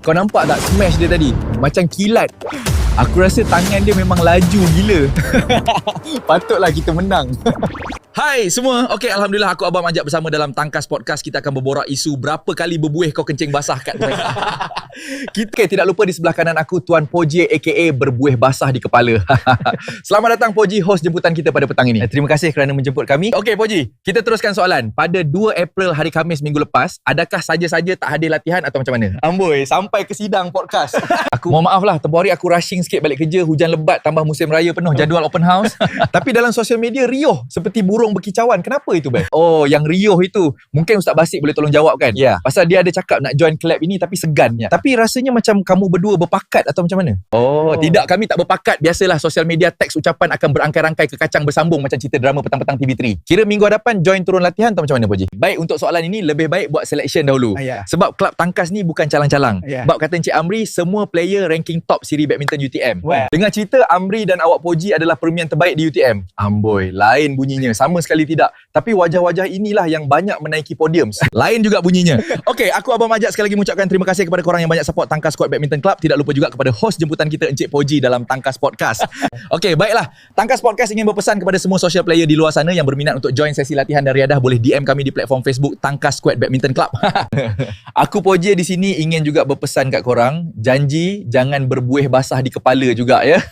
Kau nampak tak smash dia tadi? Macam kilat. Aku rasa tangan dia memang laju gila. Patutlah kita menang. Hai semua. Okey, Alhamdulillah aku Abang Majak bersama dalam Tangkas Podcast. Kita akan berborak isu berapa kali berbuih kau kencing basah kat kita. Tidak lupa di sebelah kanan aku Tuan Poji aka berbuih basah di kepala. Selamat datang Poji, host jemputan kita pada petang ini. Terima kasih kerana menjemput kami. Okey Poji, kita teruskan soalan. Pada 2 April hari Khamis minggu lepas, adakah saja-saja tak hadir latihan atau macam mana? Amboi, sampai ke sidang podcast. Aku mohon maaf lah, tempoh hari aku rushing sikit balik kerja, hujan lebat tambah musim raya penuh jadual open house. Tapi dalam sosial media riuh seperti burung berkicauan. Kenapa itu, Bel? Oh, yang riuh itu mungkin Ustaz Basit boleh tolong jawab kan? Ya. Yeah. Pasal dia ada cakap nak join club ini tapi segannya. Tapi rasanya macam kamu berdua berpakat atau macam mana? Oh, tidak, kami tak berpakat. Biasalah sosial media teks ucapan akan berangkai-rangkai ke kacang bersambung macam cerita drama petang-petang TV3. Kira minggu hadapan join turun latihan atau macam mana, Poji? Baik, untuk soalan ini lebih baik buat selection dahulu. Sebab klub tangkas ni bukan calang-calang. Sebab kata Encik Amri, semua player ranking top siri badminton UTM. Dengar cerita Amri dan awak Poji adalah permian terbaik di UTM. Amboi, lain bunyinya. Sama sekali tidak. Tapi wajah-wajah inilah yang banyak menaiki podium. Lain juga bunyinya. Okey, aku Abang Majak sekali lagi mengucapkan terima kasih kepada korang yang banyak support Tangkas Squad Badminton Club. Tidak lupa juga kepada host jemputan kita Encik Poji dalam Tangkas Podcast. Okey, baiklah. Tangkas Podcast ingin berpesan kepada semua social player di luar sana yang berminat untuk join sesi latihan dan riadah, boleh DM kami di platform Facebook Tangkas Squad Badminton Club. Aku Poji di sini ingin juga berpesan kat korang, janji jangan berbuih basah di kepala juga ya.